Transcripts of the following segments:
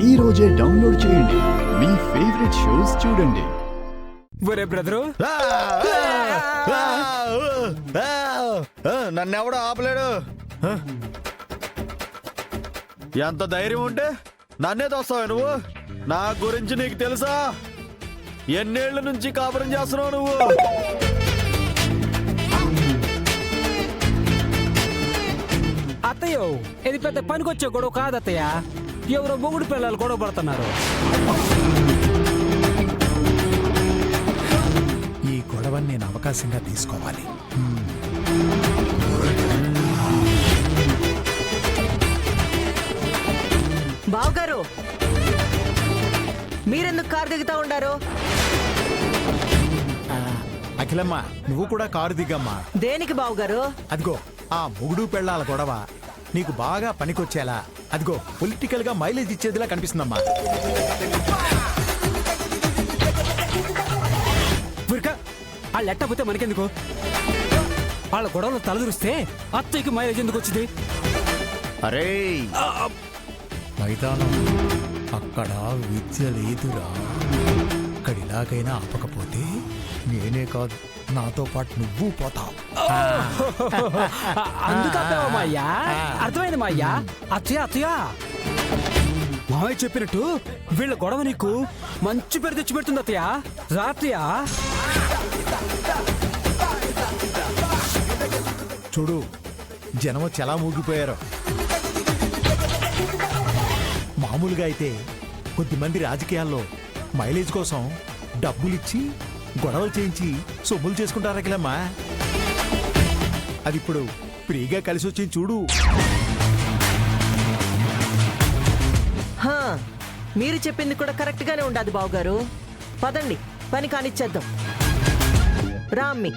ఈ రోజే డౌన్లోడ్ చేయండి. మీ ఫేవరెట్ షోస్ చూడండి. ఒరే బ్రదరు, నన్నెవడో ఆపలేడు. ఎంత ధైర్యం ఉంటే నన్నే తోస్తావా నువ్వు? నా గురించి నీకు తెలుసా? ఎన్నేళ్ల నుంచి కాపురం చేస్తున్నావు నువ్వు? అత్తయ్యో ఇది పెద్ద పనికొచ్చే గొడవ కాదు అత్తయ్య. ఎవరో మొగుడు పిల్లలు గొడవ పడుతున్నారు. ఈ గొడవని నేను అవకాశంగా తీసుకోవాలి. బావగారు, మీరెందుకు కారు దిగుతా ఉండారు? అఖిలమ్మ, నువ్వు కూడా కారు దిగమ్మా. దేనికి బావగారు? అదిగో ఆ మొగుడు పెళ్ళాల గొడవ నీకు బాగా పనికొచ్చేలా, అదిగో పొలిటికల్ గా మైలేజ్ ఇచ్చేదిలా కనిపిస్తుందమ్మా. వాళ్ళు ఎట్టపోతే మనకెందుకు? వాళ్ళ గొడవలు తలదూరిస్తే అత్తయ్యకి మైలేజ్ ఎందుకు వచ్చింది? అరే మైదానం అక్కడ విద్య లేదురా. అక్కడ ఇలాగైనా ఆపకపోతే నేనే కాదు, నాతో పాటు నువ్వు పోతావు. అందుకమ్మా అయ్యా, అర్థమైంది మా అయ్యా. అత్తయ్య అత్తయ్య, మావయ్య చెప్పినట్టు వీళ్ళ గొడవ నీకు మంచి పేరు తెచ్చి పెడుతుంది అత్తయ్య. రాత్రియా చూడు, జనం చాలా మూగిపోయారు. మామూలుగా అయితే కొద్దిమంది రాజకీయాల్లో మైలేజ్ కోసం డబ్బులిచ్చి గొడవలు చేయించి సొమ్ములు చేసుకుంటారు అఖిలమ్మా. అది ఇప్పుడు ఫ్రీగా కలిసి వచ్చింది చూడు. మీరు చెప్పింది కూడా కరెక్ట్ గానే ఉండదు బావగారు. పదండి, పని కానిచ్చేద్దాం. రామ్మి,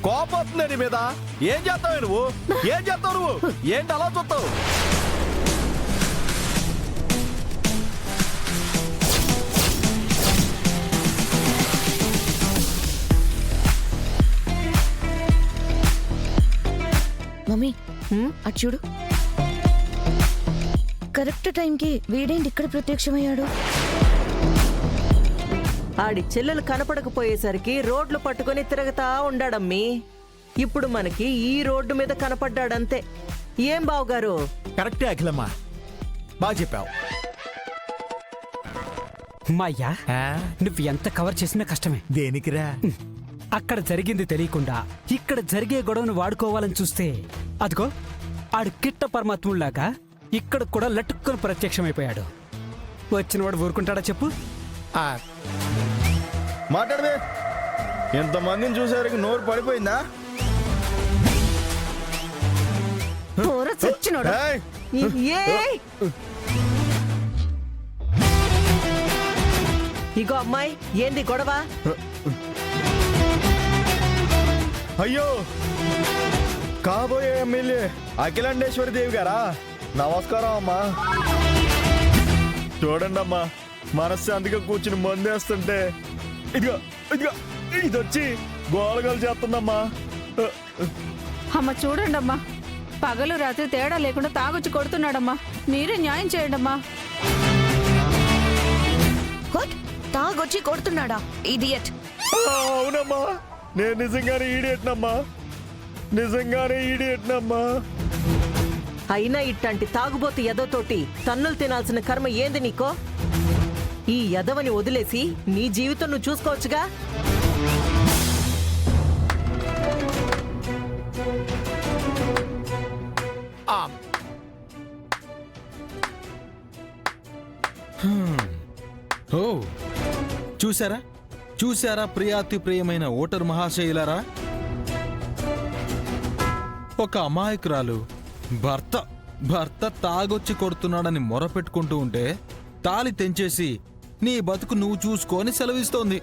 కోపం నీ మీద. ఏం చేస్తావు నువ్వు? ఏం చేస్తావు నువ్వు? ఏంటి అలా చూస్తావు? మమ్మీ, అటు చూడు. కరెక్ట్ టైంకి వీడేంటి ఇక్కడ ప్రత్యక్షమయ్యాడు? ఆడి చెల్లెలు కనపడకపోయేసరికి రోడ్లు పట్టుకుని తిరగతా ఉండాడమ్మీ. ఇప్పుడు మనకి ఈ రోడ్డు మీద కనపడ్డాడంతే. ఏం బావగారు? కరెక్టే అఖిలమ్మా, బాగా చెప్పావు. మా అయ్యా, నువ్వు ఎంత కవర్ చేసినా కష్టమే. దేనికిరా? అక్కడ జరిగింది తెలియకుండా ఇక్కడ జరిగే గొడవను వాడుకోవాలని చూస్తే అదిగో ఆడు కిట్ట పరమాత్ముల్లాగా ఇక్కడ కూడా లట్టుకొని ప్రత్యక్షమైపోయాడు. వచ్చినవాడు ఊరుకుంటాడా చెప్పు? మాట్లాడదే. ఎంతమందిని చూసేసరికి నోరు పడిపోయిందా? ఇగో అమ్మాయి, ఏంది గొడవ? అయ్యో, కాబోయే ఎమ్మెల్యే అఖిలాండేశ్వరి దేవి గారా? నమస్కారం అమ్మా. చూడండి అమ్మా, మనశ్శాంతిగా కూర్చుని మందేస్తుంటే ఇదిగో ఇదిగో ఇదొచ్చి గోలగోలు చేస్తుందమ్మా. అమ్మ చూడండమ్మా, పగలు రాత్రి తేడా లేకుండా తాగొచ్చి కొడుతున్నాడమ్మా. మీరే న్యాయం చేయండమ్మా. తాగొచ్చి కొడుతున్నాడా? ఇడియట్. అవునమ్మా, నేను నిజంగానే ఈడియట్నమ్మా. నిజంగానే ఈడియట్నమ్మా. అయినా ఇట్టంటి తాగుబోతు ఎదతోటి తన్నులు తినాల్సిన కర్మ ఏంది నీకో? ఈ ఎదవని వదిలేసి నీ జీవితం నువ్వు చూసుకోవచ్చుగా. ఓ చూసారా చూసారా ప్రియాతి ప్రియమైన ఓటరు మహాశయులారా, ఒక అమాయకురాలు భర్త తాగొచ్చి కొడుతున్నాడని మొరపెట్టుకుంటూ ఉంటే తాళి తెంచేసి నీ బతుకు నువ్వు చూసుకొని సెలవిస్తోంది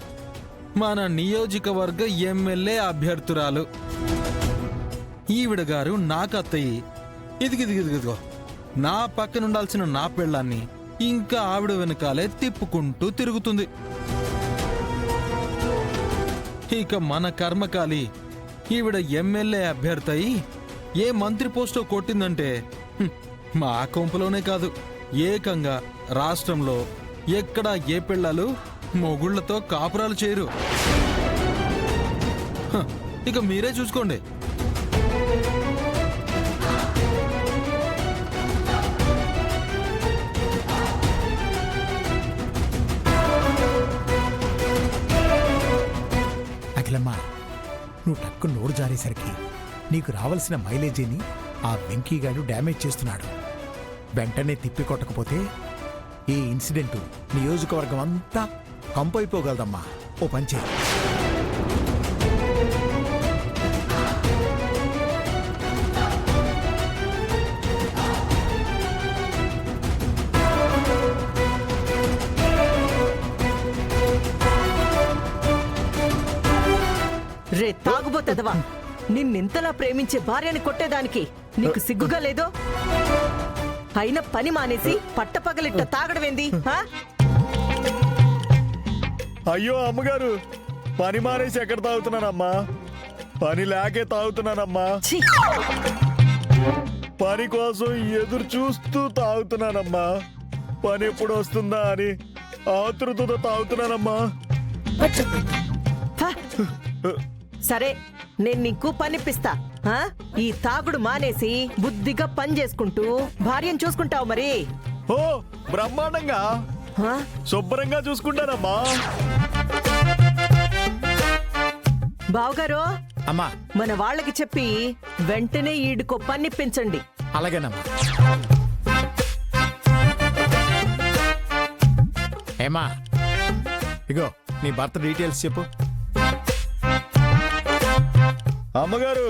మన నియోజకవర్గ ఎమ్మెల్యే అభ్యర్థురాలు. ఈవిడ గారు నాకు అత్తయ్యి. ఇదిగిదిగిదిగో నా పక్కనుండాల్సిన నా పెళ్ళాన్ని ఇంకా ఆవిడ వెనకాలే తిప్పుకుంటూ తిరుగుతుంది. ఇక మన కర్మకాలి ఈవిడ ఎమ్మెల్యే అభ్యర్థి అయి ఏ మంత్రి పోస్టో కొట్టిందంటే మా కొంపలోనే కాదు, ఏకంగా రాష్ట్రంలో ఎక్కడా ఏ పిల్లలు మొగుళ్లతో కాపురాలు చేయరు. హ, ఇక మీరే చూసుకోండి. అఖిలమ్మా, నువ్వు టక్కు నోరు జారేసరికి నీకు రావాల్సిన మైలేజీని ఆ వెంకీగాడు డ్యామేజ్ చేస్తున్నాడు. వెంటనే తిప్పి కొట్టకపోతే ఈ ఇన్సిడెంట్ నియోజకవర్గం అంతా కంపైపోగలదమ్మా. ఓ పంచే. రే తాగుబోతదవా, నిన్నింతలా ప్రేమించే భార్యని కొట్టేదానికి నీకు సిగ్గుగా లేదో? అయిన పని మానేసి పట్టపగలిట్ట తాగడమేంది? ఆ? అయ్యో అమ్మగారు, పని మానేసి ఎక్కడ తాగుతున్నానమ్మా? పని లేకే తాగుతున్నానమ్మా. ఛీ! పని కోసం ఎదురు చూస్తూ తాగుతున్నానమ్మా. పని ఎప్పుడు వస్తుందా అని ఆతృతతో తాగుతున్నానమ్మా. హ! సరే, నేను నీకు పనిపిస్తా. ఆ? ఈ తాగుడు మానేసి బుద్ధిగా పని చేసుకుంటూ భార్యను చూసుకుంటావు మరి. ఓ బ్రహ్మాండంగా ఆ? శుభ్రంగా చూసుకుంటానమ్మా. బావగారు, అమ్మా, మన వాళ్ళకి చెప్పి వెంటనే ఈడుకో పనిపించండి. అలాగేనమ్మా. ఏమా, ఇగో నీ భర్త డీటెయిల్స్ చెప్పు. అమ్మగారు,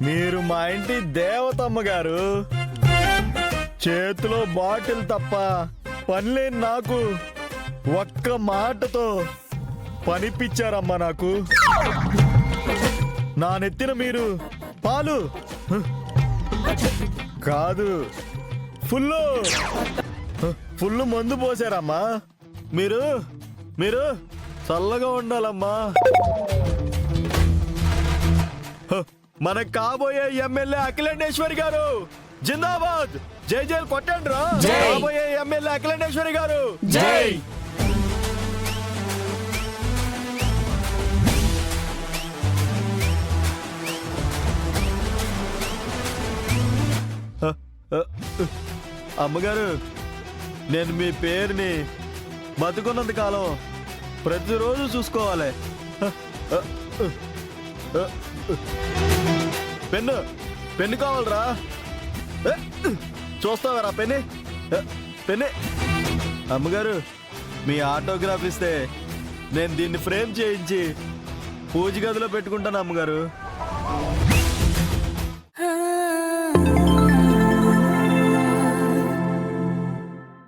మీరు మా ఇంటి దేవత అమ్మగారు. చేతిలో బాటిల్ తప్ప పనిలేని నాకు ఒక్క మాటతో పనిపిచ్చారమ్మా. నాకు నా నెత్తిన మీరు పాలు కాదు ఫుల్ మందు పోసారమ్మా. మీరు మీరు చల్లగా ఉండాలమ్మా. మనకు కాబోయే ఎమ్మెల్యే అఖిలేశ్వరి గారు జిందాబాద్. జై జైలు కొట్టండి రా. కాబోయే ఎమ్మెల్యే అఖిలేశ్వరి గారు జై. అమ్మగారు, నేను మీ పేరుని బతుకున్నంత కాలం ప్రతిరోజు చూసుకోవాలి. పెన్ను పెన్ను కావాలరా? చూస్తావరా పెన్ను? పెన్ను. అమ్మగారు, మీ ఆటోగ్రాఫ్ ఇస్తే నేను దీన్ని ఫ్రేమ్ చేయించి పూజ గదిలో పెట్టుకుంటాను అమ్మగారు.